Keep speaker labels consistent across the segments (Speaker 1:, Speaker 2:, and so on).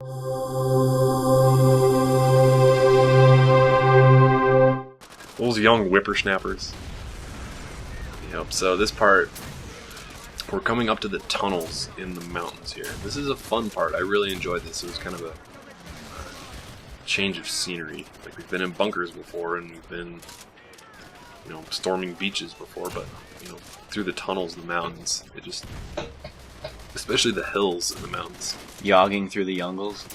Speaker 1: Those young whippersnappers. Yep, so this part, we're coming up to the tunnels in the mountains here. This is a fun part. I really enjoyed this. It was kind of a change of scenery. Like, we've been in bunkers before, and we've been, you know, storming beaches before, but, you know, through the tunnels in the mountains, it just, especially the hills in the mountains.
Speaker 2: Yogging through the jungles?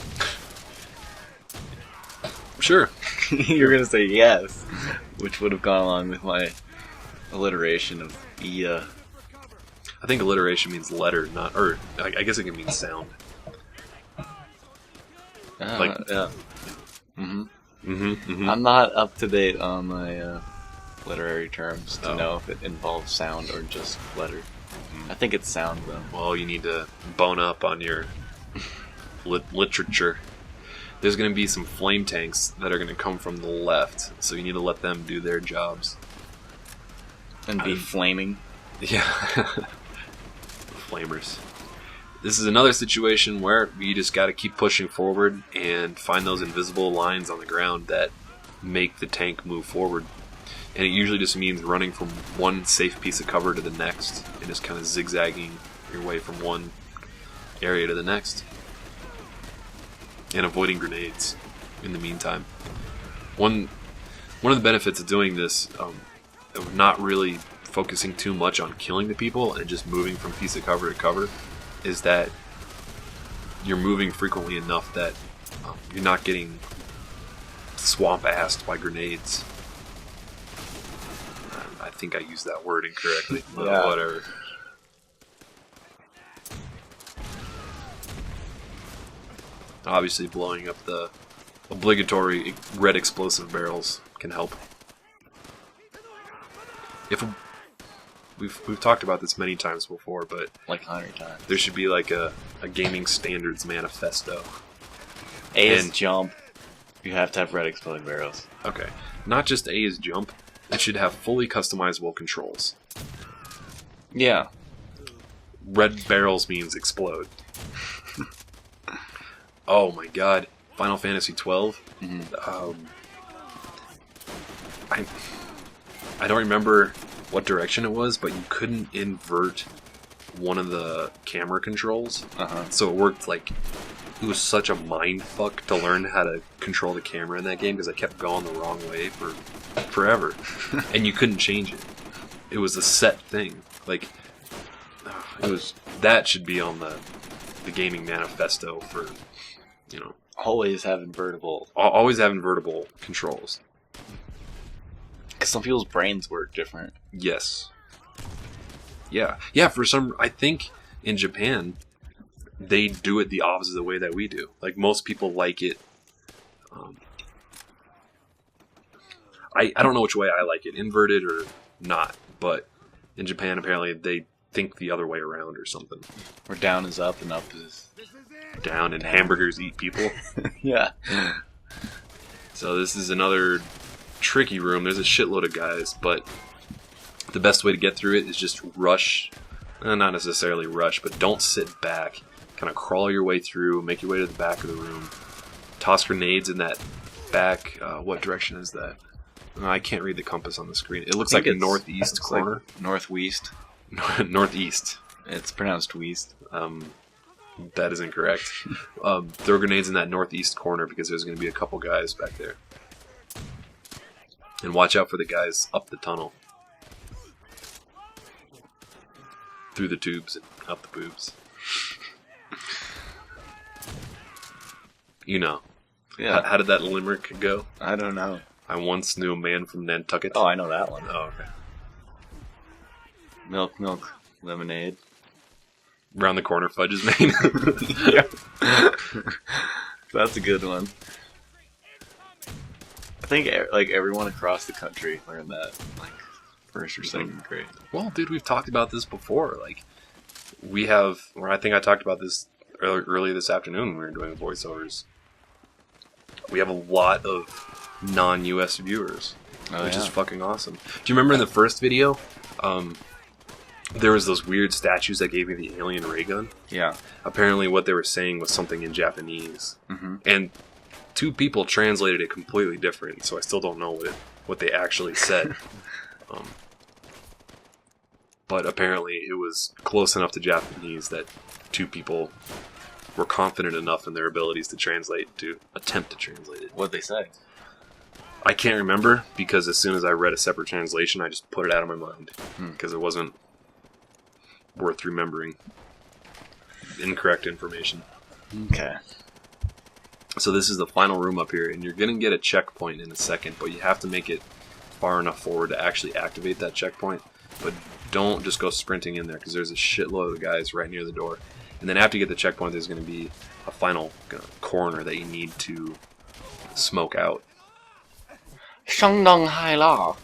Speaker 1: Sure.
Speaker 2: You're gonna say yes, which would have gone along with my alliteration of yeah.
Speaker 1: I think alliteration means letter, not, or I guess it can mean sound. Like,
Speaker 2: yeah. I'm not up to date on my literary terms to know if it involves sound or just letter. I think it's sound though.
Speaker 1: Well, you need to bone up on your literature. There's going to be some flame tanks that are going to come from the left, so you need to let them do their jobs.
Speaker 2: And be flaming.
Speaker 1: Yeah. Flamers. This is another situation where you just got to keep pushing forward and find those invisible lines on the ground that make the tank move forward. And it usually just means running from one safe piece of cover to the next and just kind of zigzagging your way from one area to the next. And avoiding grenades in the meantime. One of the benefits of doing this, of not really focusing too much on killing the people and just moving from piece of cover to cover, is that you're moving frequently enough that you're not getting swamp-assed by grenades. I think I used that word incorrectly.
Speaker 2: Yeah.
Speaker 1: Whatever. Obviously, blowing up the obligatory red explosive barrels can help. We've talked about this many times before, but
Speaker 2: like 100 times.
Speaker 1: There should be like a gaming standards manifesto.
Speaker 2: A is jump. You have to have red exploding barrels.
Speaker 1: Okay, not just A is jump. It should have fully customizable controls.
Speaker 2: Yeah.
Speaker 1: Red barrels means explode. Oh my god. Final Fantasy 12? I don't remember what direction it was, but you couldn't invert one of the camera controls. So it worked like... It was such a mind fuck to learn how to control the camera in that game because I kept going the wrong way for forever. And you couldn't change it. It was a set thing. Like, it was... That should be on the gaming manifesto for... You know,
Speaker 2: always have invertible.
Speaker 1: Always have invertible controls.
Speaker 2: Because some people's brains work different.
Speaker 1: Yes. Yeah. Yeah, for some... I think in Japan, they do it the opposite of the way that we do. Like, most people like it... I don't know which way I like it. Inverted or not. But in Japan, apparently, they think the other way around or something.
Speaker 2: Where down is up and up is...
Speaker 1: Down and hamburgers eat people.
Speaker 2: Yeah.
Speaker 1: So this is another tricky room. There's a shitload of guys, but the best way to get through it is just rush. Not necessarily rush, but don't sit back. Kind of crawl your way through, make your way to the back of the room. Toss grenades in that back... what direction is that? I can't read the compass on the screen. It looks like a northeast corner.
Speaker 2: Like northwest.
Speaker 1: Northeast.
Speaker 2: It's pronounced west.
Speaker 1: That is incorrect. Throw grenades in that northeast corner because there's going to be a couple guys back there. And watch out for the guys up the tunnel. Through the tubes and up the boobs. You know.
Speaker 2: Yeah.
Speaker 1: How did that limerick go?
Speaker 2: I don't know.
Speaker 1: I once knew a man from Nantucket.
Speaker 2: Oh, I know that one.
Speaker 1: Oh, okay.
Speaker 2: Milk, milk, lemonade.
Speaker 1: Round the corner, fudge is made.
Speaker 2: Yeah. That's a good one. I think like everyone across the country learned that like first or second grade.
Speaker 1: Well, dude, we've talked about this before. Like, we have, or I think I talked about this earlier this afternoon when we were doing voiceovers. We have a lot of non-US viewers, which is fucking awesome. Do you remember in the first video, there was those weird statues that gave me the alien ray gun.
Speaker 2: Yeah.
Speaker 1: Apparently what they were saying was something in Japanese.
Speaker 2: Mm-hmm.
Speaker 1: And 2 people translated it completely different, so I still don't know what they actually said. But apparently it was close enough to Japanese that 2 people were confident enough in their abilities to translate, to attempt to translate it.
Speaker 2: What'd they say?
Speaker 1: I can't remember, because as soon as I read a separate translation, I just put it out of my mind. Because it wasn't worth remembering incorrect information.
Speaker 2: Okay.
Speaker 1: So this is the final room up here, and you're going to get a checkpoint in a second, but you have to make it far enough forward to actually activate that checkpoint. But don't just go sprinting in there, because there's a shitload of guys right near the door. And then after you get the checkpoint, there's going to be a final corner that you need to smoke out.
Speaker 2: 圣诞快乐，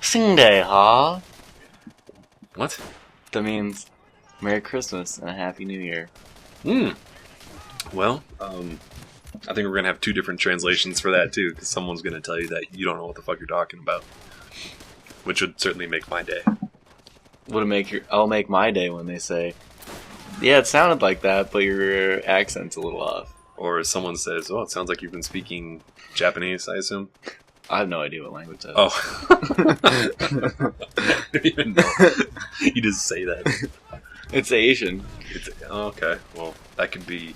Speaker 2: 新年好.
Speaker 1: What?
Speaker 2: That means Merry Christmas and a Happy New Year.
Speaker 1: Well, I think we're going to have 2 different translations for that, too, because someone's going to tell you that you don't know what the fuck you're talking about. Which would certainly make my day.
Speaker 2: I'll make my day when they say, yeah, it sounded like that, but your accent's a little off.
Speaker 1: Or someone says, oh, it sounds like you've been speaking Japanese, I assume.
Speaker 2: I have no idea what language that is.
Speaker 1: Oh. I don't even know. You just say that.
Speaker 2: It's Asian.
Speaker 1: Okay, well, that could be...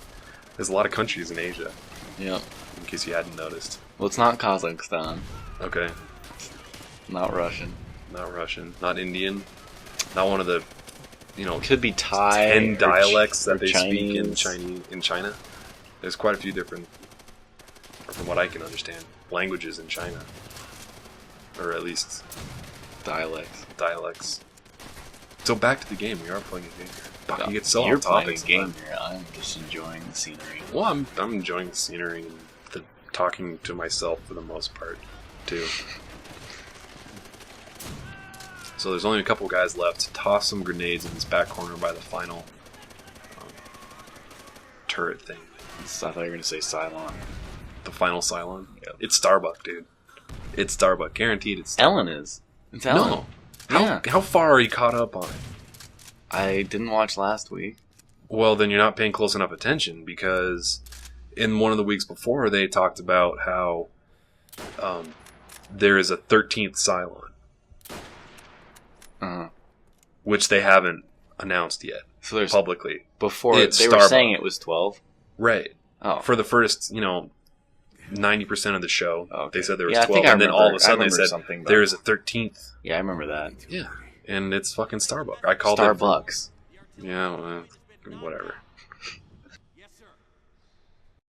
Speaker 1: There's a lot of countries in Asia.
Speaker 2: Yep.
Speaker 1: In case you hadn't noticed.
Speaker 2: Well, it's not Kazakhstan.
Speaker 1: Okay.
Speaker 2: Not Russian.
Speaker 1: Not Russian. Not Indian. Not one of the,
Speaker 2: could be Thai.
Speaker 1: 10 dialects that they
Speaker 2: Chinese.
Speaker 1: speak in China. There's quite a few different, from what I can understand, languages in China. Or at least dialects. So back to the game. We are playing a game here. Fuck, you get so
Speaker 2: You're
Speaker 1: off topic.
Speaker 2: playing a game here. I'm just enjoying the scenery.
Speaker 1: Well, I'm enjoying the scenery and talking to myself for the most part, too. So there's only a couple guys left. Toss some grenades in this back corner by the final turret thing.
Speaker 2: I thought you were going to say Cylon.
Speaker 1: The final Cylon?
Speaker 2: Yep.
Speaker 1: It's Starbuck, dude. It's Starbuck. Guaranteed it's Starbuck.
Speaker 2: Ellen is. It's Ellen.
Speaker 1: No. How far are you caught up on it?
Speaker 2: I didn't watch last week.
Speaker 1: Well, then you're not paying close enough attention, because in one of the weeks before, they talked about how there is a 13th Cylon. Which they haven't announced yet.
Speaker 2: So there's
Speaker 1: publicly.
Speaker 2: Before
Speaker 1: it's
Speaker 2: they
Speaker 1: Starbuck.
Speaker 2: were saying it was 12.
Speaker 1: Right.
Speaker 2: Oh.
Speaker 1: For the first, 90% of the show, they said there was 12,
Speaker 2: I think I
Speaker 1: and then
Speaker 2: remember,
Speaker 1: all of a sudden they said there is a 13th.
Speaker 2: Yeah, I remember that.
Speaker 1: Yeah. And it's fucking Starbucks. I called
Speaker 2: Starbucks.
Speaker 1: it. Yeah, whatever.